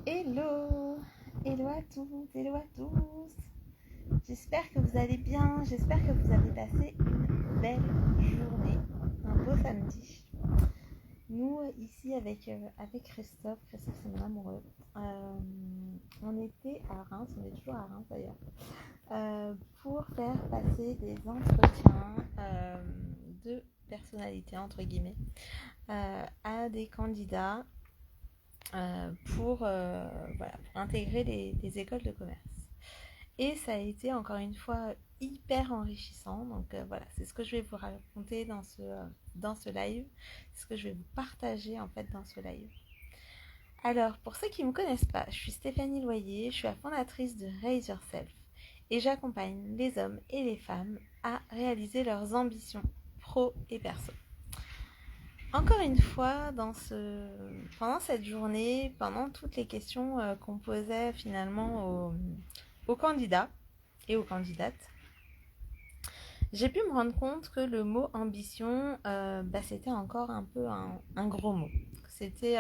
Hello, hello à toutes, hello à tous. J'espère que vous allez bien, j'espère que vous avez passé une belle journée, un beau samedi. Nous, ici avec Christophe c'est mon amoureux, on était à Reims, on est toujours à Reims d'ailleurs, pour faire passer des entretiens de personnalité, entre guillemets, à des candidats pour intégrer les écoles de commerce. Et ça a été encore une fois hyper enrichissant. Donc voilà, c'est ce que je vais vous raconter dans ce live. C'est ce que je vais vous partager en fait dans ce live. Alors, pour ceux qui ne me connaissent pas, je suis Stéphanie Loyer, je suis la fondatrice de Raise Yourself et j'accompagne les hommes et les femmes à réaliser leurs ambitions pro et perso. Encore une fois, pendant cette journée, pendant toutes les questions qu'on posait finalement aux candidats et aux candidates, j'ai pu me rendre compte que le mot ambition, c'était encore un peu un gros mot. C'était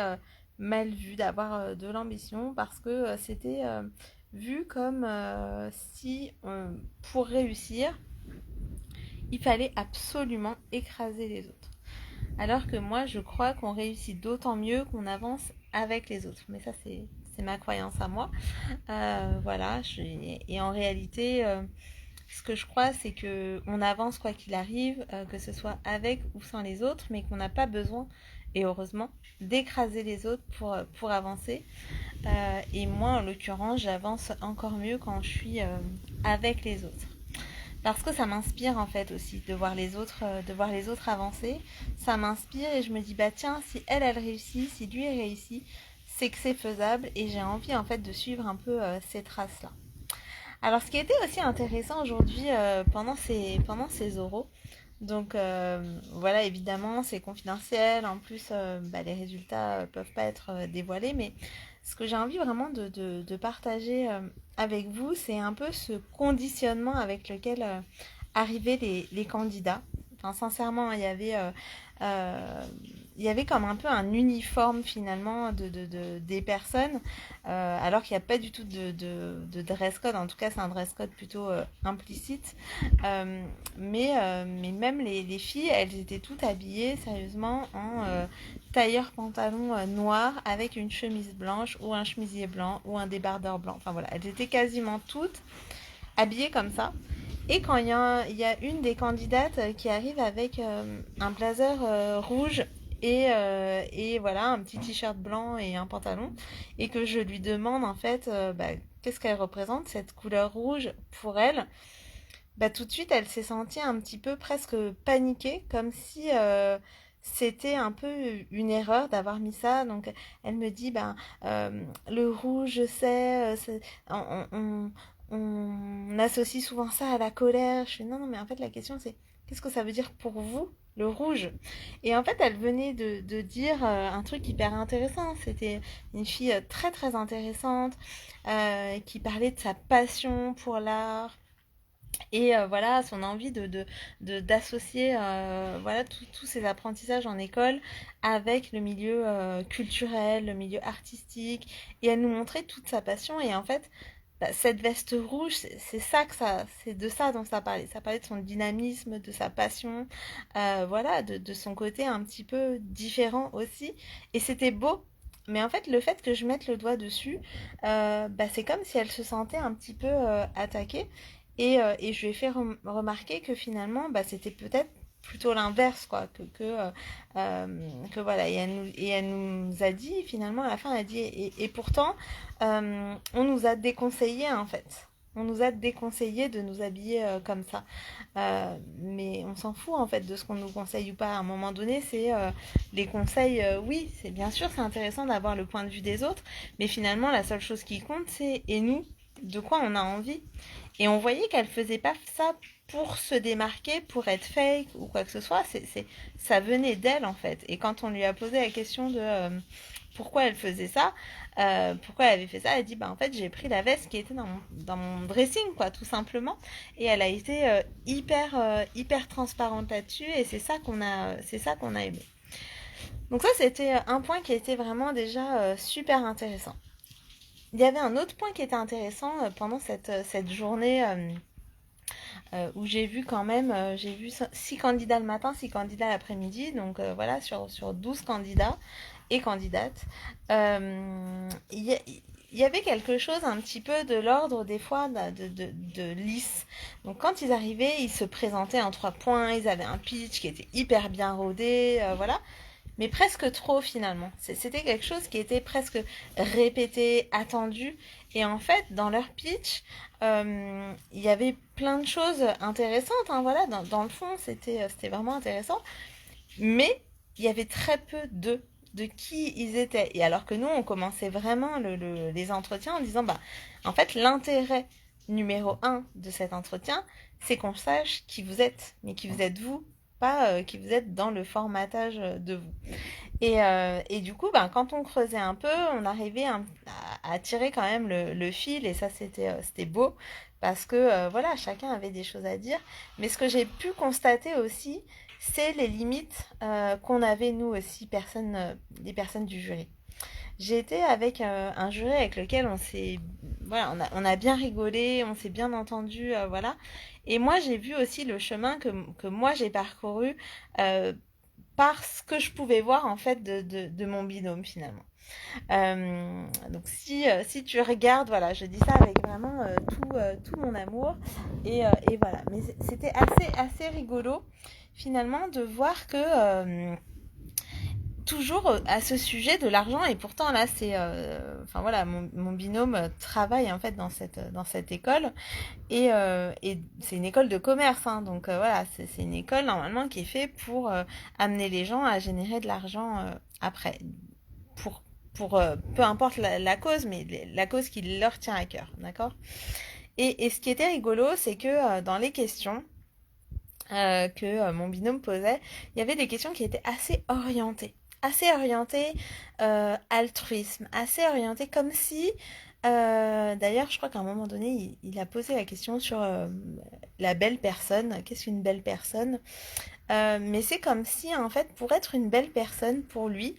mal vu d'avoir de l'ambition parce que c'était vu comme si pour réussir, il fallait absolument écraser les autres. Alors que moi, je crois qu'on réussit d'autant mieux qu'on avance avec les autres. Mais ça, c'est ma croyance à moi. Et en réalité, ce que je crois, c'est qu'on avance quoi qu'il arrive, que ce soit avec ou sans les autres, mais qu'on n'a pas besoin, et heureusement, d'écraser les autres pour avancer. Et moi, en l'occurrence, j'avance encore mieux quand je suis avec les autres. Parce que ça m'inspire en fait aussi de voir les autres avancer. Ça m'inspire et je me dis bah tiens, si elle réussit, si lui réussit, c'est que c'est faisable et j'ai envie en fait de suivre un peu ces traces là. Alors ce qui était aussi intéressant aujourd'hui pendant ces oraux, donc voilà, évidemment c'est confidentiel, en plus les résultats peuvent pas être dévoilés, mais ce que j'ai envie vraiment de partager avec vous, c'est un peu ce conditionnement avec lequel arrivaient les candidats. Enfin, sincèrement, il y avait comme un peu un uniforme finalement des personnes, alors qu'il n'y a pas du tout de dress code. En tout cas, c'est un dress code plutôt implicite. Mais même les filles, elles étaient toutes habillées sérieusement en tailleur pantalon noir avec une chemise blanche ou un chemisier blanc ou un débardeur blanc. Enfin voilà, elles étaient quasiment toutes habillées comme ça. Et quand il y a une des candidates qui arrive avec un blazer rouge et voilà, un petit t-shirt blanc et un pantalon, et que je lui demande en fait qu'est-ce qu'elle représente, cette couleur rouge pour elle, tout de suite elle s'est sentie un petit peu presque paniquée, comme si c'était un peu une erreur d'avoir mis ça. Donc elle me dit le rouge, je sais, on associe souvent ça à la colère. Je fais non, mais en fait la question c'est qu'est-ce que ça veut dire pour vous le rouge? Et en fait elle venait de dire un truc hyper intéressant. C'était une fille très très intéressante qui parlait de sa passion pour l'art et voilà son envie d'associer voilà tous ces apprentissages en école avec le milieu culturel, le milieu artistique, et elle nous montrait toute sa passion. Et en fait cette veste rouge, c'est de ça dont ça parlait de son dynamisme, de sa passion, voilà, de son côté un petit peu différent aussi, et c'était beau. Mais en fait, le fait que je mette le doigt dessus, c'est comme si elle se sentait un petit peu attaquée. Et je lui ai fait remarquer que finalement, c'était peut-être plutôt l'inverse, quoi, que voilà. Et elle nous a dit, finalement, à la fin, elle a dit, et pourtant, on nous a déconseillé, en fait. On nous a déconseillé de nous habiller comme ça. Mais on s'en fout, en fait, de ce qu'on nous conseille ou pas. À un moment donné, c'est les conseils, oui, c'est bien sûr, c'est intéressant d'avoir le point de vue des autres, mais finalement, la seule chose qui compte, c'est, et nous, de quoi on a envie. Et on voyait qu'elle faisait pas ça pour se démarquer, pour être fake ou quoi que ce soit. Ça venait d'elle en fait. Et quand on lui a posé la question de pourquoi elle faisait ça, pourquoi elle avait fait ça, elle dit en fait j'ai pris la veste qui était dans mon dressing, quoi, tout simplement. Et elle a été hyper transparente là-dessus, et c'est ça qu'on a aimé. Donc ça, c'était un point qui était vraiment déjà super intéressant. il y avait un autre point qui était intéressant pendant cette journée où j'ai vu quand même, j'ai vu 6 candidats le matin, 6 candidats l'après-midi, donc voilà, sur 12 candidats et candidates. Il y avait quelque chose un petit peu de l'ordre des fois de lisse. Donc quand ils arrivaient, ils se présentaient en 3 points, ils avaient un pitch qui était hyper bien rodé, voilà, mais presque trop finalement. C'était quelque chose qui était presque répété, attendu. Et en fait, dans leur pitch, il y avait plein de choses intéressantes. Hein, voilà, dans le fond, c'était vraiment intéressant. Mais il y avait très peu de qui ils étaient. Et alors que nous, on commençait vraiment les entretiens en disant, bah, en fait, l'intérêt numéro un de cet entretien, c'est qu'on sache qui vous êtes, mais qui vous êtes vous, pas qui vous êtes dans le formatage de vous. Et du coup, ben, quand on creusait un peu, on arrivait à tirer quand même le fil, et ça, c'était beau, parce que voilà, chacun avait des choses à dire. Mais ce que j'ai pu constater aussi, c'est les limites qu'on avait, nous aussi, les personnes du jury. J'ai été avec un jury avec lequel voilà, on a bien rigolé, on s'est bien entendu, voilà. Et moi, j'ai vu aussi le chemin que moi j'ai parcouru euh, par ce que je pouvais voir en fait de mon binôme finalement. Donc si tu regardes, voilà, je dis ça avec vraiment tout mon amour et voilà. Mais c'était assez rigolo finalement de voir que toujours à ce sujet de l'argent et pourtant là c'est enfin voilà mon binôme travaille en fait dans cette école et c'est une école de commerce hein, donc voilà c'est une école normalement qui est faite pour amener les gens à générer de l'argent après pour peu importe la cause mais la cause qui leur tient à cœur, d'accord. Et ce qui était rigolo c'est que dans les questions que mon binôme posait, il y avait des questions qui étaient assez orientées altruisme, assez orientées comme si, d'ailleurs je crois qu'à un moment donné, il a posé la question sur la belle personne, qu'est-ce qu'une belle personne. Mais c'est comme si en fait pour être une belle personne pour lui,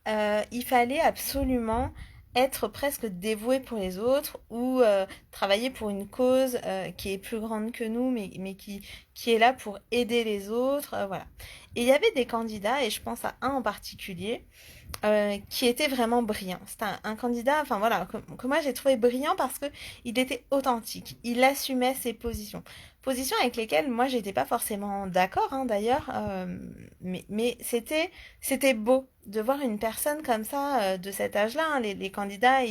il fallait absolument être presque dévoué pour les autres ou travailler pour une cause qui est plus grande que nous, mais qui est là pour aider les autres. Voilà. Et il y avait des candidats, et je pense à un en particulier, qui était vraiment brillant. C'était un candidat, enfin voilà, que moi j'ai trouvé brillant parce que il était authentique, il assumait ses positions. Positions avec lesquelles moi j'étais pas forcément d'accord hein, d'ailleurs, mais c'était beau de voir une personne comme ça de cet âge-là. Hein, les candidats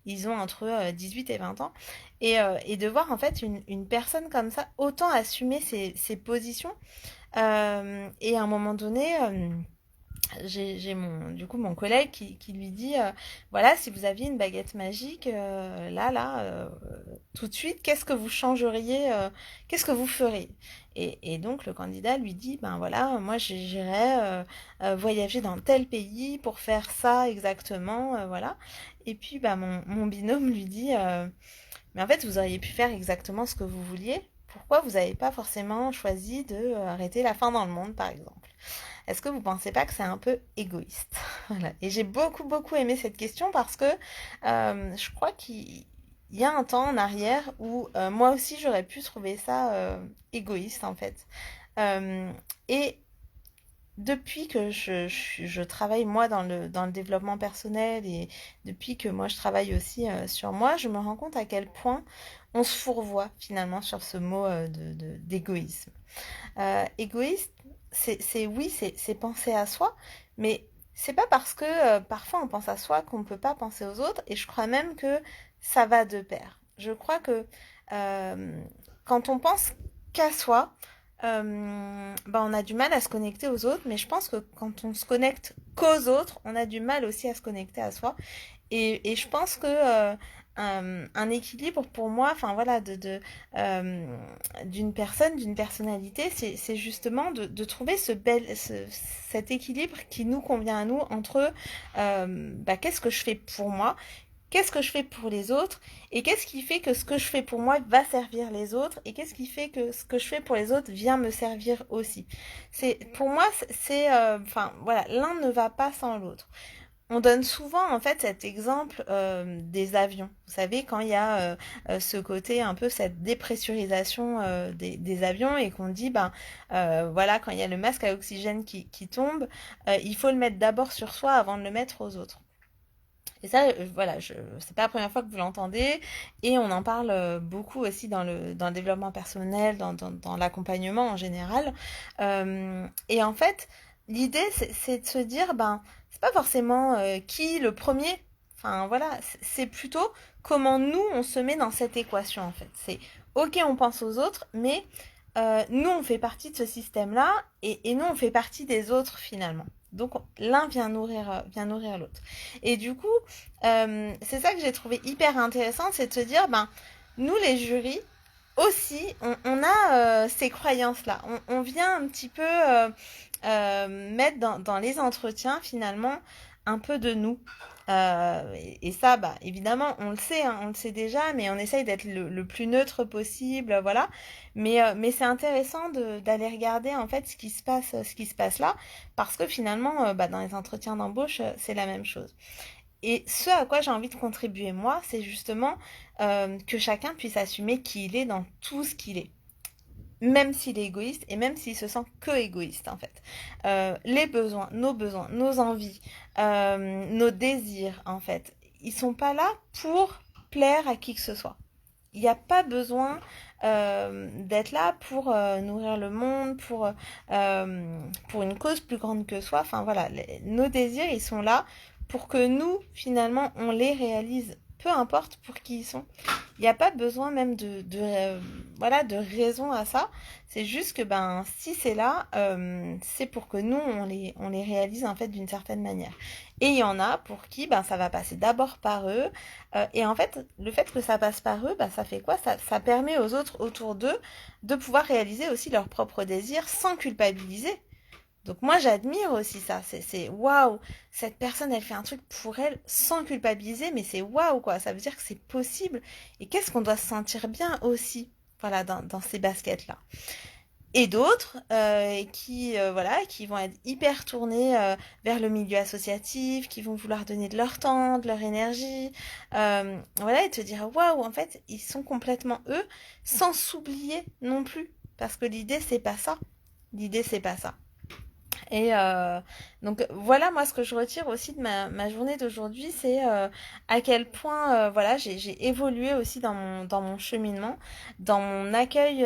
ils ont entre 18 et 20 ans et de voir en fait une personne comme ça autant assumer ses positions et à un moment donné. J'ai du coup mon collègue qui lui dit voilà si vous aviez une baguette magique tout de suite qu'est-ce que vous changeriez qu'est-ce que vous feriez et donc le candidat lui dit ben voilà moi j'irais voyager dans tel pays pour faire ça exactement voilà et puis ben mon binôme lui dit mais en fait vous auriez pu faire exactement ce que vous vouliez, pourquoi vous n'avez pas forcément choisi de arrêter la faim dans le monde par exemple. Est-ce que vous pensez pas que c'est un peu égoïste? Voilà. Et j'ai beaucoup aimé cette question parce que je crois qu'il y a un temps en arrière où moi aussi j'aurais pu trouver ça égoïste en fait. Euh, et depuis que je travaille moi dans le développement personnel et depuis que moi je travaille aussi sur moi, je me rends compte à quel point on se fourvoie finalement sur ce mot d'égoïsme. Égoïste, oui, c'est penser à soi, mais c'est pas parce que parfois on pense à soi qu'on ne peut pas penser aux autres, et je crois même que ça va de pair. Je crois que euh, quand on pense qu'à soi, ben on a du mal à se connecter aux autres, mais je pense que quand on se connecte qu'aux autres, on a du mal aussi à se connecter à soi. Et je pense que un équilibre pour moi, enfin voilà, euh, d'une personne, d'une personnalité, c'est justement de trouver cet équilibre qui nous convient à nous entre bah, qu'est-ce que je fais pour moi, qu'est-ce que je fais pour les autres, et qu'est-ce qui fait que ce que je fais pour moi va servir les autres, et qu'est-ce qui fait que ce que je fais pour les autres vient me servir aussi. Pour moi, enfin voilà, l'un ne va pas sans l'autre. On donne souvent en fait cet exemple des avions. Vous savez, quand il y a ce côté un peu cette dépressurisation des avions et qu'on dit, ben voilà, quand il y a le masque à oxygène qui tombe, il faut le mettre d'abord sur soi avant de le mettre aux autres. Et ça, voilà, c'est pas la première fois que vous l'entendez, et on en parle beaucoup aussi dans le développement personnel, dans l'accompagnement en général. Et en fait, l'idée, c'est de se dire, ben, c'est pas forcément qui le premier. Enfin, voilà, c'est plutôt comment nous, on se met dans cette équation, en fait. C'est, ok, on pense aux autres, mais nous, on fait partie de ce système-là, et nous, on fait partie des autres, finalement. Donc, l'un vient nourrir l'autre. Et du coup, c'est ça que j'ai trouvé hyper intéressant, c'est de se dire, ben, nous les jurys, aussi, on a ces croyances-là. On vient un petit peu mettre dans les entretiens, finalement, un peu de nous. Et ça, bah, évidemment, on le sait, hein, on le sait déjà, mais on essaye d'être le plus neutre possible, voilà. Mais c'est intéressant d'aller regarder, en fait, ce qui se passe là, parce que finalement, bah, dans les entretiens d'embauche, c'est la même chose. Et ce à quoi j'ai envie de contribuer moi, c'est justement que chacun puisse assumer qui il est dans tout ce qu'il est. Même s'il est égoïste et même s'il se sent que égoïste en fait. Les besoins, nos envies, nos désirs en fait, ils sont pas là pour plaire à qui que ce soit. Il n'y a pas besoin d'être là pour nourrir le monde, pour une cause plus grande que soi. Enfin voilà, nos désirs, ils sont là pour que nous, finalement, on les réalise. Peu importe pour qui ils sont. Il n'y a pas besoin même voilà, de raison à ça. C'est juste que ben, si c'est là, c'est pour que nous, on les réalise en fait d'une certaine manière. Et il y en a pour qui ben, ça va passer d'abord par eux, et en fait, le fait que ça passe par eux, bah, ça fait quoi ça permet aux autres autour d'eux de pouvoir réaliser aussi leurs propres désirs sans culpabiliser. Donc moi, j'admire aussi ça. C'est waouh, cette personne, elle fait un truc pour elle sans culpabiliser, mais c'est waouh, quoi. Ça veut dire que c'est possible. Et qu'est-ce qu'on doit se sentir bien aussi, voilà, dans ces baskets-là. Et d'autres voilà, qui vont être hyper tournés vers le milieu associatif, qui vont vouloir donner de leur temps, de leur énergie, voilà, et te dire waouh, en fait, ils sont complètement eux, sans s'oublier non plus, parce que l'idée c'est pas ça. L'idée c'est pas ça. Et donc voilà, moi ce que je retire aussi de ma journée d'aujourd'hui, c'est à quel point voilà, j'ai évolué aussi dans mon cheminement, dans mon accueil,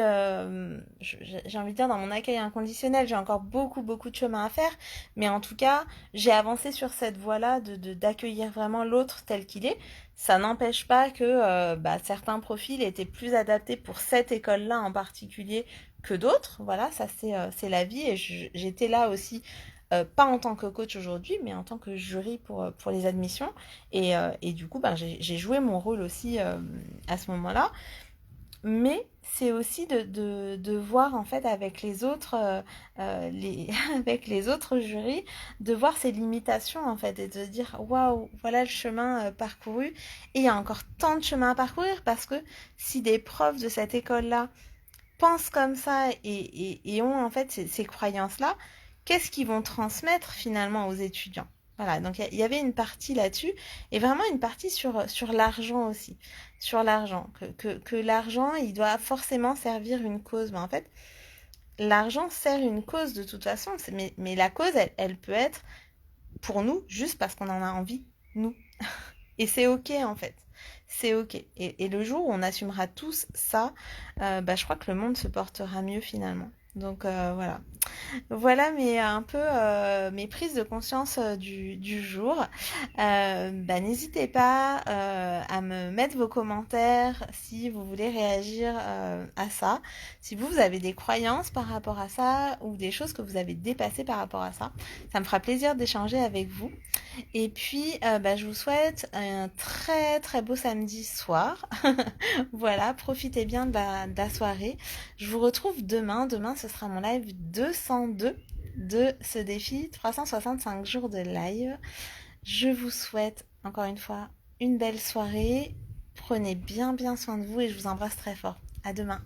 j'ai envie de dire dans mon accueil inconditionnel. J'ai encore beaucoup de chemin à faire, mais en tout cas, j'ai avancé sur cette voie-là d'accueillir vraiment l'autre tel qu'il est. Ça n'empêche pas que bah, certains profils étaient plus adaptés pour cette école-là en particulier que d'autres. Voilà, ça c'est la vie, et j'étais là aussi, pas en tant que coach aujourd'hui, mais en tant que jury pour les admissions. Et du coup, ben, j'ai joué mon rôle aussi à ce moment-là. Mais c'est aussi de voir en fait avec les autres, avec les autres jurys, de voir ses limitations en fait et de se dire waouh, voilà le chemin parcouru, et il y a encore tant de chemin à parcourir, parce que si des profs de cette école-là pensent comme ça et ont en fait ces croyances-là, qu'est-ce qu'ils vont transmettre finalement aux étudiants? Voilà, donc il y avait une partie là-dessus, et vraiment une partie sur l'argent aussi. Sur l'argent, que l'argent, il doit forcément servir une cause. Mais en fait, l'argent sert une cause de toute façon, mais la cause, elle peut être pour nous juste parce qu'on en a envie, nous. Et c'est ok en fait. C'est ok. Et le jour où on assumera tous ça, bah, je crois que le monde se portera mieux finalement. Donc voilà. Voilà un peu mes prises de conscience du jour. Bah, n'hésitez pas à me mettre vos commentaires si vous voulez réagir à ça. Si vous avez des croyances par rapport à ça, ou des choses que vous avez dépassées par rapport à ça. Ça me fera plaisir d'échanger avec vous. Et puis, bah, je vous souhaite un très beau samedi soir. Voilà, profitez bien de la soirée. Je vous retrouve demain. Demain, ce sera mon live 202 de ce défi 365 jours de live. Je vous souhaite, encore une fois, une belle soirée. Prenez bien soin de vous, et je vous embrasse très fort. À demain.